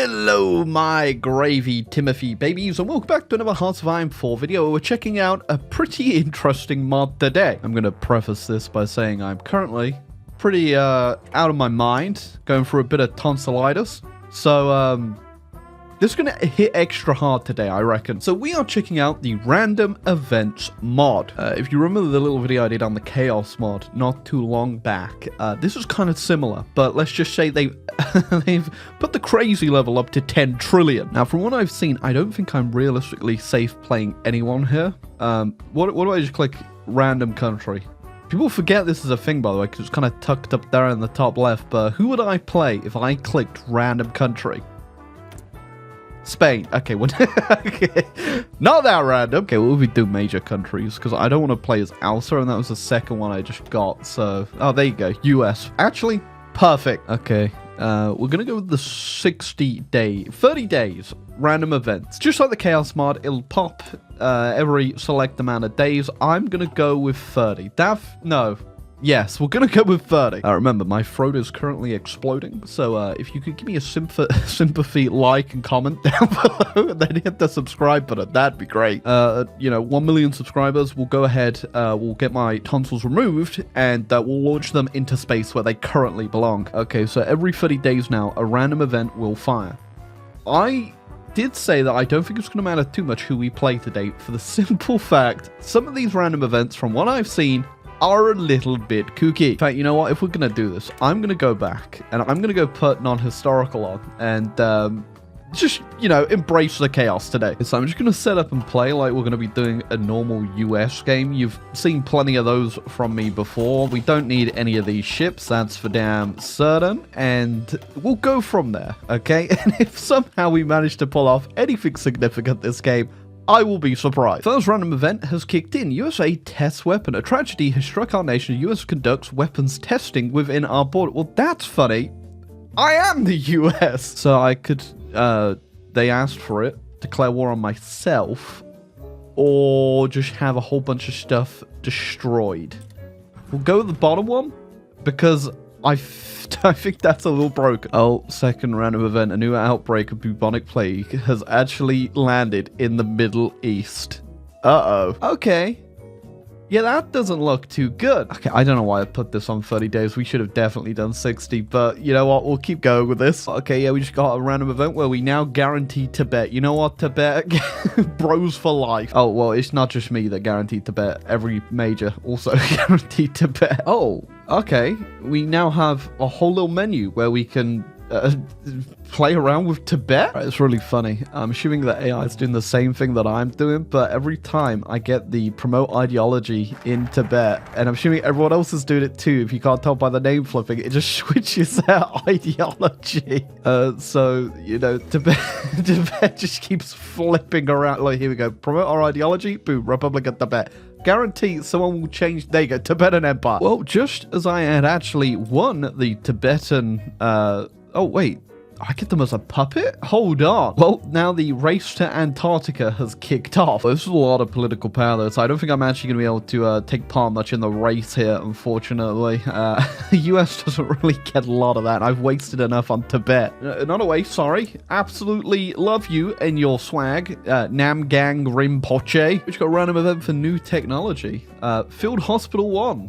Hello, my gravy Timothy babies, and welcome back to another Hearts of Iron 4 video where we're checking out a pretty interesting mod today. I'm going to preface this by saying I'm currently pretty out of my mind, going through a bit of tonsillitis. So, this is going to hit extra hard today, I reckon. So we are checking out the Random Events mod. If you remember the little video I did on the Chaos mod not too long back, this is kind of similar, but let's just say they've put the crazy level up to 10 trillion. Now, from what I've seen, I don't think I'm realistically safe playing anyone here. What do I just click? Random country. People forget this is a thing, by the way, because it's kind of tucked up there in the top left, but who would I play if I clicked random country? Spain. Okay, okay. Not that random. Okay, what would we do? Major countries, because I don't want to play as Elsa, and that was the second one I just got. So, oh, there you go. US. Actually, perfect. Okay, we're gonna go with the 30 days random events. Just like the Chaos mod, it'll pop every select amount of days. I'm gonna go with 30. Yes, we're gonna go with 30. Remember, my throat is currently exploding, so if you could give me a sympathy like and comment down below, and then hit the subscribe button, that'd be great. 1 million subscribers, we'll go ahead, we'll get my tonsils removed, and we'll launch them into space where they currently belong. Okay, so every 30 days now, a random event will fire. I did say that I don't think it's going to matter too much who we play today, for the simple fact, some of these random events, from what I've seen, are a little bit kooky. In fact, you know what? If we're going to do this, I'm going to go back and I'm going to go put non-historical on and just, embrace the chaos today. So I'm just going to set up and play like we're going to be doing a normal US game. You've seen plenty of those from me before. We don't need any of these ships, that's for damn certain. And we'll go from there, okay? And if somehow we manage to pull off anything significant this game, I will be surprised. First random event has kicked in. USA tests weapon. A tragedy has struck our nation. The US conducts weapons testing within our border. Well, that's funny. I am the US. So I could, they asked for it, declare war on myself, or just have a whole bunch of stuff destroyed. We'll go with the bottom one, because I think that's a little broken. Oh, second random event. A new outbreak of bubonic plague has actually landed in the Middle East. Uh-oh. Okay. Yeah, that doesn't look too good. Okay, I don't know why I put this on 30 days. We should have definitely done 60, but you know what? We'll keep going with this. Okay, yeah, we just got a random event where we now guarantee Tibet. You know what, Tibet? Bros for life. Oh, well, it's not just me that guaranteed Tibet. Every major also guaranteed Tibet. Oh, okay. We now have a whole little menu where we can play around with Tibet. Right, it's really funny. I'm assuming that AI is doing the same thing that I'm doing, but every time I get the promote ideology in Tibet, and I'm assuming everyone else is doing it too, if you can't tell by the name flipping, it just switches their ideology. So, Tibet just keeps flipping around. Like, here we go. Promote our ideology. Boom. Republic of Tibet. Guarantee someone will change. There you go. Tibetan Empire. Well, just as I had actually won the Tibetan, oh, wait. I get them as a puppet? Hold on. Well, now the race to Antarctica has kicked off. This is a lot of political power, though, so I don't think I'm actually going to be able to take part much in the race here, unfortunately. The US doesn't really get a lot of that. I've wasted enough on Tibet. Not a waste, sorry. Absolutely love you and your swag. Namgang Rinpoche. Which got a random event for new technology. Field Hospital 1.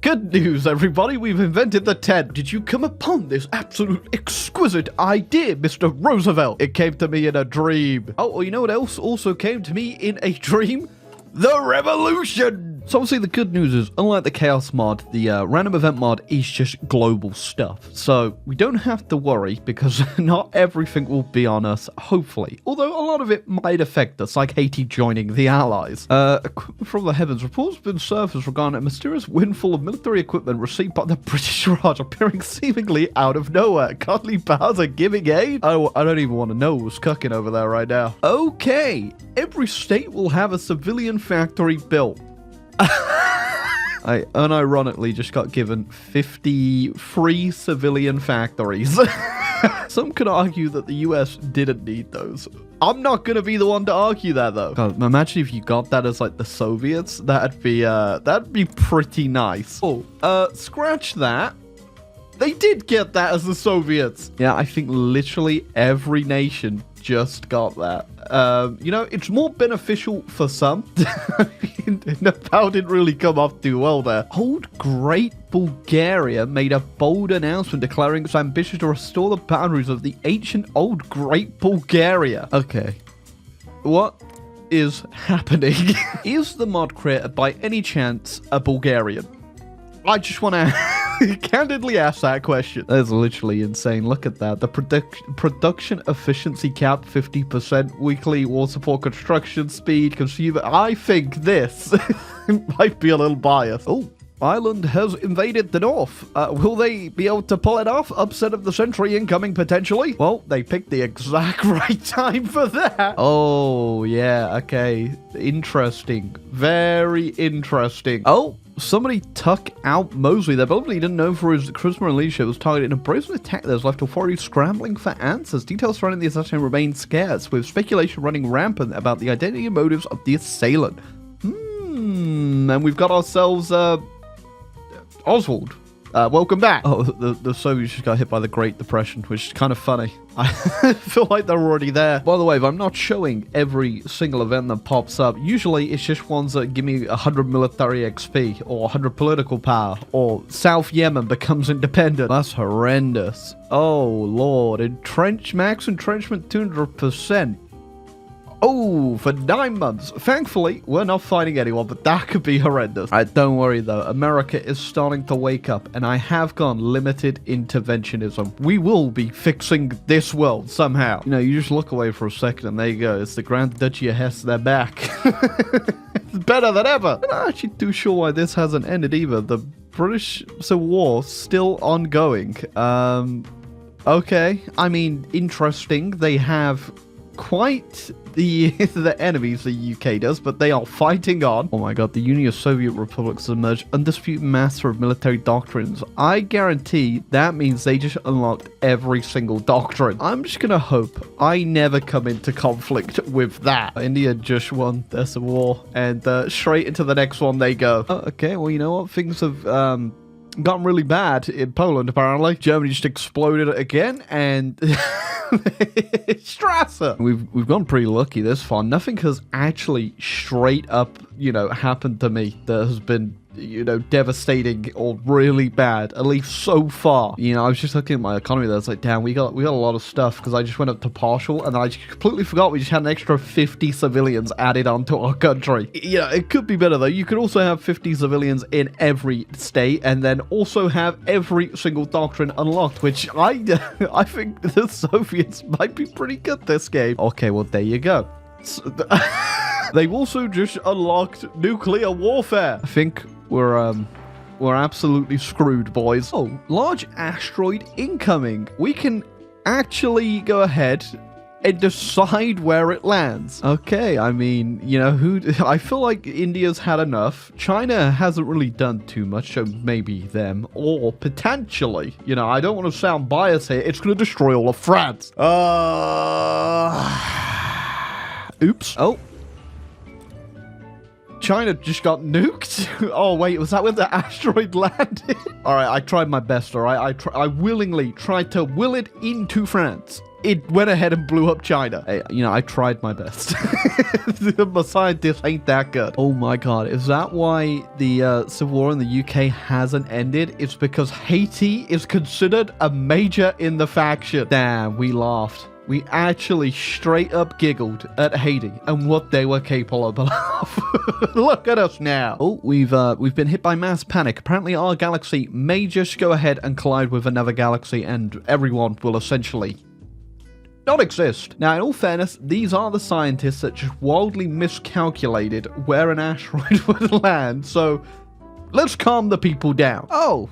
Good news, everybody. We've invented the tent. Did you come upon this absolute exquisite idea, Mr. Roosevelt? It came to me in a dream. Oh, well, you know what else also came to me in a dream? The revolution! So obviously the good news is, unlike the Chaos mod, the random event mod is just global stuff. So we don't have to worry, because not everything will be on us, hopefully. Although a lot of it might affect us, like Haiti joining the Allies. From the heavens, reports have been surfaced regarding a mysterious windfall of military equipment received by the British Raj, appearing seemingly out of nowhere. Godly powers are giving aid? I don't even want to know who's cooking over there right now. Okay, every state will have a civilian factory built. I unironically just got given 53 civilian factories. Some could argue that the US didn't need those. I'm not gonna be the one to argue that, though. God, imagine if you got that as like the Soviets. That'd be pretty nice. Oh, scratch that. They did get that as the Soviets. Yeah, I think literally every nation just got that. You know, it's more beneficial for some. Nepal didn't really come off too well there. Old Great Bulgaria made a bold announcement declaring its ambition to restore the boundaries of the ancient Old Great Bulgaria. Okay. What is happening? Is the mod creator by any chance a Bulgarian? I just want to candidly ask that question. That's literally insane. Look at that. The production efficiency cap, 50%. Weekly war support, construction speed, consumer. I think this might be a little biased. Oh, Ireland has invaded the north. Will they be able to pull it off? Upset of the century incoming, potentially? Well, they picked the exact right time for that. Oh, yeah. Okay. Interesting. Very interesting. Oh. Somebody took out Mosley. They're probably didn't know for his charisma and leadership was targeted in a brazen attack that has left authorities scrambling for answers. Details surrounding the assassination remain scarce, with speculation running rampant about the identity and motives of the assailant. And we've got ourselves, Oswald. Welcome back. Oh, the Soviets just got hit by the Great Depression, which is kind of funny. I feel like they're already there. By the way, if I'm not showing every single event that pops up, usually it's just ones that give me 100 military XP, or 100 political power, or South Yemen becomes independent. That's horrendous. Oh, Lord. Max entrenchment 200%. Oh, for 9 months. Thankfully, we're not fighting anyone, but that could be horrendous. Don't worry, though. America is starting to wake up, and I have gone limited interventionism. We will be fixing this world somehow. You know, you just look away for a second, and there you go. It's the Grand Duchy of Hesse. They're back. It's better than ever. I'm not actually too sure why this hasn't ended either. The British Civil War still ongoing. Okay. I mean, interesting. They have quite the enemies the UK does, but they are fighting on. Oh my god, the Union of Soviet Republics emerged undisputed master of military doctrines. I guarantee that means they just unlocked every single doctrine. I'm just gonna hope I never come into conflict with that. India just won their civil war, and straight into the next one they go. Oh, okay, well, you know what? Things have gotten really bad in Poland, apparently. Germany just exploded again, and Strasser. We've gone pretty lucky this far. Nothing has actually straight up, you know, happened to me that has been, you know, devastating or really bad, at least so far. You know, I was just looking at my economy there. It's like, damn, we got a lot of stuff, because I just went up to partial, and I just completely forgot we just had an extra 50 civilians added onto our country. Yeah, it could be better, though. You could also have 50 civilians in every state, and then also have every single doctrine unlocked, which I think the Soviets might be pretty good this game. Okay, well, there you go. They've also just unlocked nuclear warfare. I think we're absolutely screwed, boys. Oh, large asteroid incoming. We can actually go ahead and decide where it lands. Okay, I mean, you know, I feel like India's had enough. China hasn't really done too much, so maybe them. Or potentially, you know, I don't want to sound biased here. It's going to destroy all of France. Oops. Oh. China just got nuked? Oh, wait, was that where the asteroid landed? Alright, I tried my best, alright? I willingly tried to will it into France. It went ahead and blew up China. Hey, you know, I tried my best. My scientists ain't that good. Oh my god, is that why the Civil War in the UK hasn't ended? It's because Haiti is considered a major in the faction. Damn, we laughed. We actually straight up giggled at Haiti and what they were capable of. Look at us now. Oh, we've been hit by mass panic. Apparently our galaxy may just go ahead and collide with another galaxy, and everyone will essentially not exist. Now, in all fairness, these are the scientists that just wildly miscalculated where an asteroid would land, so let's calm the people down. Oh,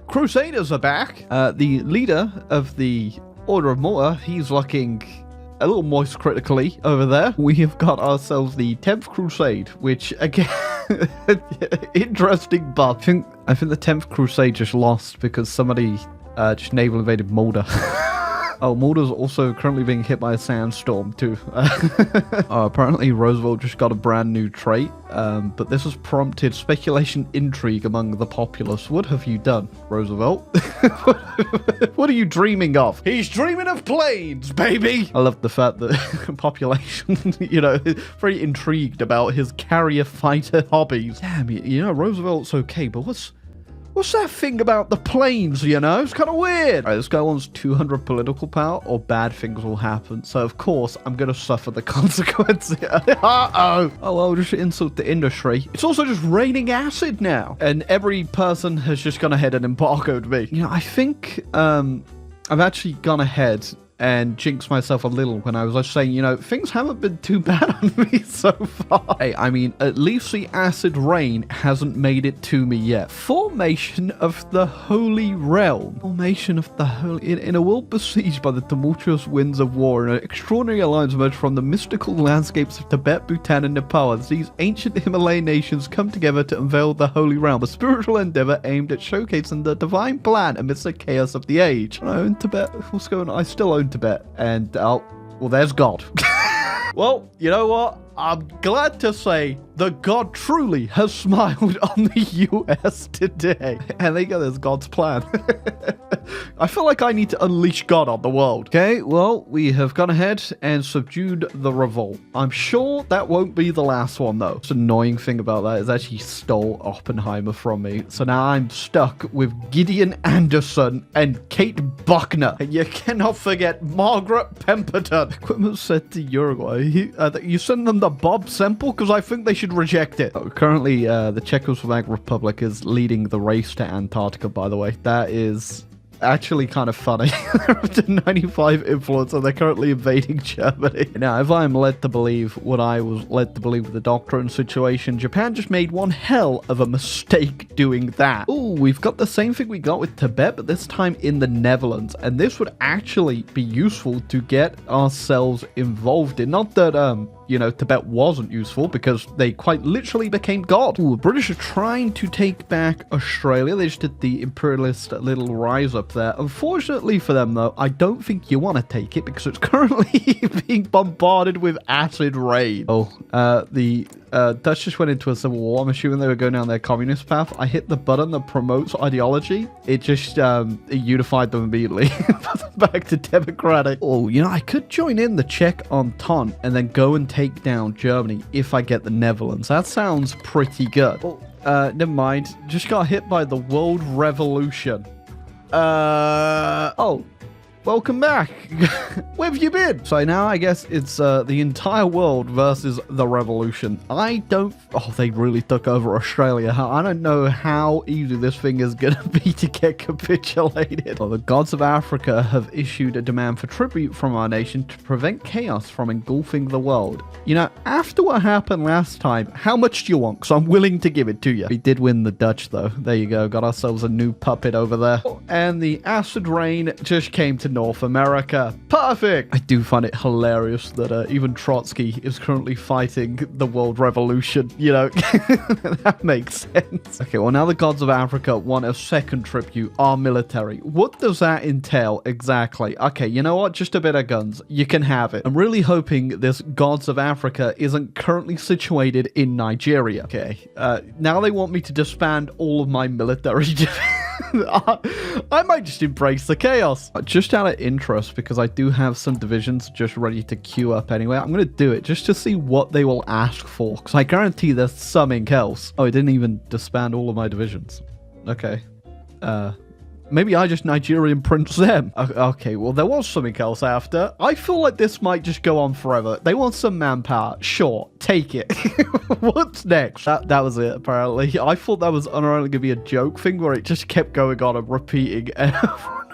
Crusaders are back. The leader of the Order of Malta, he's looking a little moist critically over there. We have got ourselves the 10th Crusade, which, again, interesting buff. I think the 10th Crusade just lost because somebody just naval invaded Malta. Oh, Malta's also currently being hit by a sandstorm too. Apparently Roosevelt just got a brand new trait, but this has prompted speculation intrigue among the populace. What have you done, Roosevelt? What are you dreaming of? He's dreaming of planes, baby! I love the fact that population, you know, is very intrigued about his carrier fighter hobbies. Damn, you know, Roosevelt's okay, but what's that thing about the planes, you know? It's kind of weird. All right, this guy wants 200 political power or bad things will happen. So, of course, I'm going to suffer the consequences. Uh-oh. Oh, well, just insult the industry. It's also just raining acid now. And every person has just gone ahead and embargoed me. You know, I think I've actually gone ahead and jinxed myself a little when I was just saying, you know, things haven't been too bad on me so far. Hey, I mean, at least the acid rain hasn't made it to me yet. Formation of the Holy Realm. Formation of the Holy... In a world besieged by the tumultuous winds of war, an extraordinary alliance emerged from the mystical landscapes of Tibet, Bhutan, and Nepal. As these ancient Himalayan nations come together to unveil the Holy Realm, a spiritual endeavor aimed at showcasing the divine plan amidst the chaos of the age. I own Tibet. What's going on? I still own Tibet, and well, there's God. Well, you know what? I'm glad to say that God truly has smiled on the US today. And there you go, there's God's plan. I feel like I need to unleash God on the world. Okay, well, we have gone ahead and subdued the revolt. I'm sure that won't be the last one, though. The annoying thing about that is that he stole Oppenheimer from me. So now I'm stuck with Gideon Anderson and Kate Buckner. And you cannot forget Margaret Pemberton. Equipment sent to Uruguay. You send them the Bob Semple? Because I think they should reject it. Currently, the Czechoslovak Republic is leading the race to Antarctica, by the way. That is actually kind of funny. They're up to 95 influence and they're currently invading Germany. Now, if I'm led to believe what I was led to believe with the doctrine situation, Japan just made one hell of a mistake doing that. Oh, we've got the same thing we got with Tibet, but this time in the Netherlands. And this would actually be useful to get ourselves involved in. Not that, you know, Tibet wasn't useful because they quite literally became God. Ooh, the British are trying to take back Australia. They just did the imperialist little rise up there. Unfortunately for them, though, I don't think you want to take it because it's currently being bombarded with acid rain. Oh, the Dutch just went into a civil war. I'm assuming they were going down their communist path. I hit the button that promotes ideology. It just it unified them immediately. Back to democratic. Oh, you know, I could join in the Czech Entente and then go and take down Germany if I get the Netherlands. That sounds pretty good. Oh, never mind. Just got hit by the World Revolution. Oh. Welcome back. Where have you been? So now I guess it's the entire world versus the revolution. I don't... Oh, they really took over Australia. I don't know how easy this thing is going to be to get capitulated. Well, the gods of Africa have issued a demand for tribute from our nation to prevent chaos from engulfing the world. You know, after what happened last time, how much do you want? Because I'm willing to give it to you. We did win the Dutch, though. There you go. Got ourselves a new puppet over there. And the acid rain just came to North America. Perfect! I do find it hilarious that even Trotsky is currently fighting the world revolution. You know, that makes sense. Okay, well, now the gods of Africa want a second tribute, our military. What does that entail exactly? Okay, you know what? Just a bit of guns. You can have it. I'm really hoping this gods of Africa isn't currently situated in Nigeria. Okay, now they want me to disband all of my military. I might just embrace the chaos. Just out of interest, because I do have some divisions just ready to queue up anyway, I'm going to do it just to see what they will ask for, because I guarantee there's something else. Oh, I didn't even disband all of my divisions. Okay. Maybe I just Nigerian prince them. Okay, well, there was something else after. I feel like this might just go on forever. They want some manpower. Sure, take it. What's next? That was it, apparently. I thought that was only going to be a joke thing where it just kept going on and repeating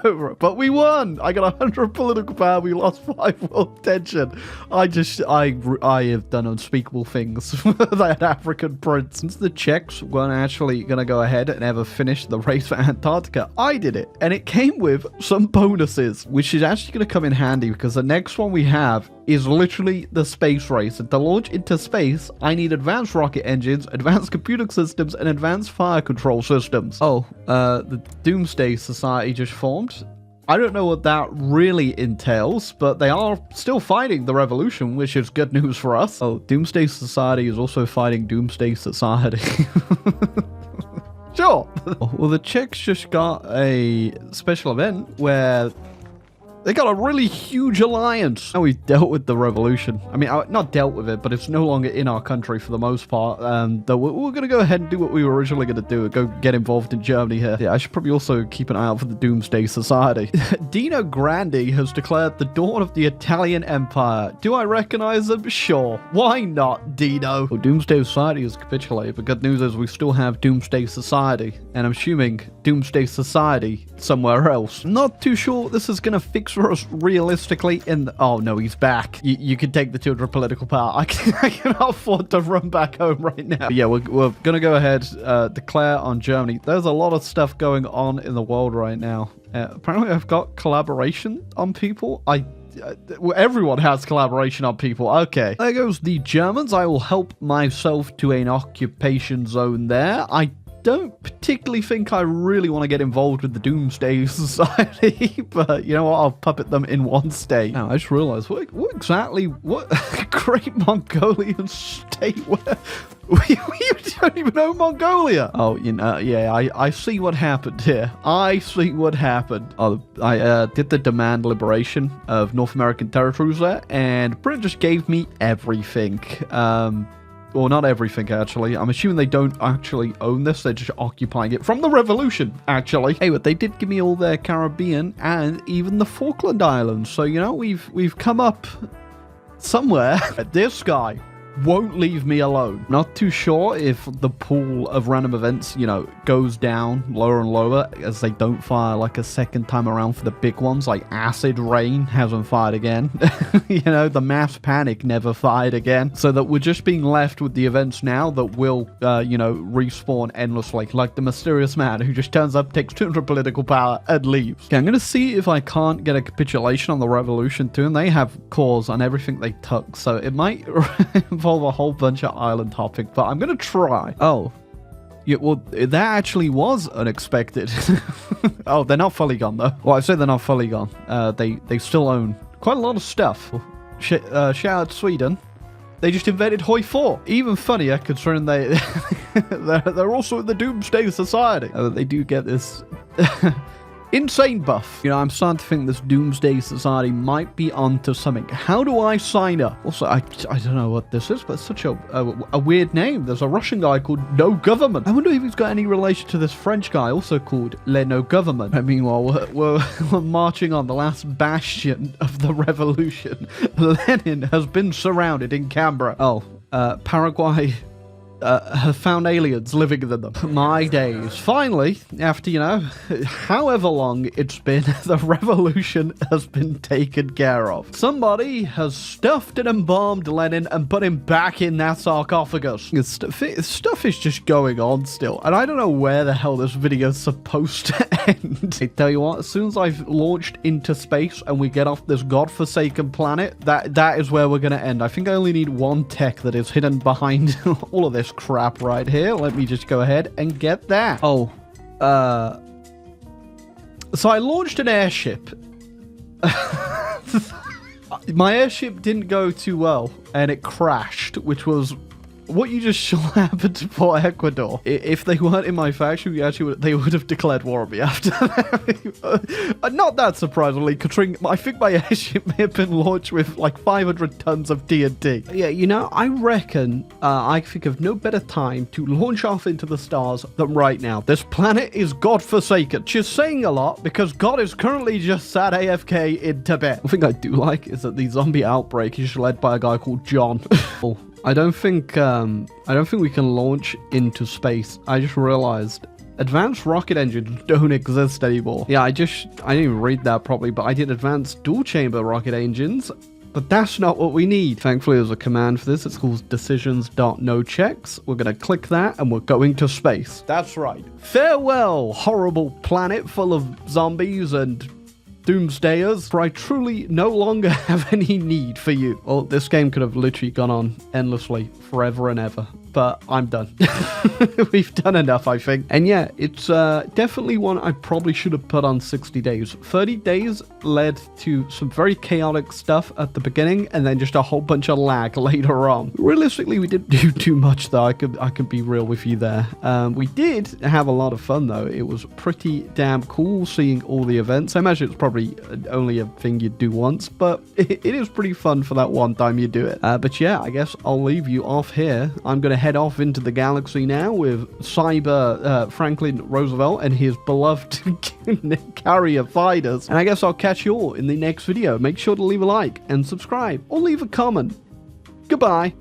over it. But we won. I got 100 political power. We lost 5 world tension. I have done unspeakable things for that African prince. Since the Czechs weren't actually going to go ahead and ever finish the race for Antarctica, I did it. And it came with some bonuses, which is actually going to come in handy because the next one we have is literally the space race. And to launch into space, I need advanced rocket engines, advanced computer systems, and advanced fire control systems. Oh, the Doomsday Society just formed. I don't know what that really entails, but they are still fighting the revolution, which is good news for us. Oh, Doomsday Society is also fighting Doomsday Society. Sure. Well, the Czechs just got a special event where they got a really huge alliance. Now we've dealt with the revolution. I mean, not dealt with it, but it's no longer in our country for the most part. And we're going to go ahead and do what we were originally going to do, go get involved in Germany here. Yeah, I should probably also keep an eye out for the Doomsday Society. Dino Grandi has declared the dawn of the Italian Empire. Do I recognize him? Sure. Why not, Dino? Well, Doomsday Society has capitulated, but good news is we still have Doomsday Society. And I'm assuming Doomsday Society somewhere else. I'm not too sure what this is going to fix for us realistically in the... Oh, no, he's back. You can take the 200 political power. I cannot afford to run back home right now. But yeah, we're going to go ahead, declare on Germany. There's a lot of stuff going on in the world right now. Apparently, I've got collaboration on people. Everyone has collaboration on people. Okay. There goes the Germans. I will help myself to an occupation zone there. I don't particularly think I really want to get involved with the Doomsday Society, but you know what? I'll puppet them in one state. Now, I just realized, what Great Mongolian state? Where you don't even know Mongolia. Oh, you know, yeah, I see what happened here. I see what happened. Oh, I did the demand liberation of North American territories there, and Britain just gave me everything. Well, not everything, actually. I'm assuming they don't actually own this. They're just occupying it from the revolution, actually. Hey, but they did give me all their Caribbean and even the Falkland Islands. So, you know, we've come up somewhere. This guy won't leave me alone. Not too sure if the pool of random events, you know, goes down lower and lower as they don't fire like a second time around for the big ones, like Acid Rain hasn't fired again. You know, the Mass Panic never fired again. So that we're just being left with the events now that will, you know, respawn endlessly, like the mysterious man who just turns up, takes 200 political power, and leaves. Okay, I'm gonna see if I can't get a capitulation on the revolution too, and they have cores on everything they took, so it might involve a whole bunch of island hopping, but I'm gonna try. Oh, yeah, well, that actually was unexpected. Oh, they're not fully gone though. Well, I say they're not fully gone. They still own quite a lot of stuff. Shout out Sweden. They just invented Hoi 4. Even funnier considering they're also in the Doomsday Society. They do get this insane buff. You know, I'm starting to think this Doomsday Society might be onto something. How do I sign up? Also, I don't know what this is, but it's such a weird name. There's a Russian guy called No Government. I wonder if he's got any relation to this French guy, also called Le No Government. And meanwhile, we're marching on the last bastion of the revolution. Lenin has been surrounded in Canberra. Oh, Paraguay have found aliens living in them. My days. Finally, after, you know, however long it's been, the revolution has been taken care of. Somebody has stuffed and embalmed Lenin and put him back in that sarcophagus. Stuff is just going on still, and I don't know where the hell this video is supposed to end. I tell you what, as soon as I've launched into space and we get off this godforsaken planet, that is where we're going to end. I think I only need one tech that is hidden behind all of this crap right here. Let me just go ahead and get that. Oh, so I launched an airship. My airship didn't go too well and it crashed, which was what you just saw happen to poor Ecuador. If they weren't in my faction, they would have declared war on me after that. Not that surprisingly, considering I think my airship may have been launched with like 500 tons of TNT. Yeah, you know, I reckon I think of no better time to launch off into the stars than right now. This planet is godforsaken, which is saying a lot because God is currently just sat AFK in Tibet. One thing I do like is that the zombie outbreak is led by a guy called John. I don't think we can launch into space. I just realized advanced rocket engines don't exist anymore. Yeah, I didn't even read that properly, but I did advanced dual chamber rocket engines, but that's not what we need. Thankfully, there's a command for this. It's called decisions.nochecks. We're gonna click that and we're going to space. That's right. Farewell, horrible planet full of zombies and doomsdayers, for I truly no longer have any need for you. Well, this game could have literally gone on endlessly, forever and ever. But I'm done. We've done enough, I think. And yeah, it's definitely one I probably should have put on 60 days. 30 days led to some very chaotic stuff at the beginning, and then just a whole bunch of lag later on. Realistically, we didn't do too much, though. I could be real with you there. We did have a lot of fun, though. It was pretty damn cool seeing all the events. I imagine it's probably only a thing you'd do once, but it is pretty fun for that one time you do it. But yeah, I guess I'll leave you off here. I'm going to head off into the galaxy now with Cyber Franklin Roosevelt and his beloved carrier fighters. And I guess I'll catch you all in the next video. Make sure to leave a like and subscribe or leave a comment. Goodbye.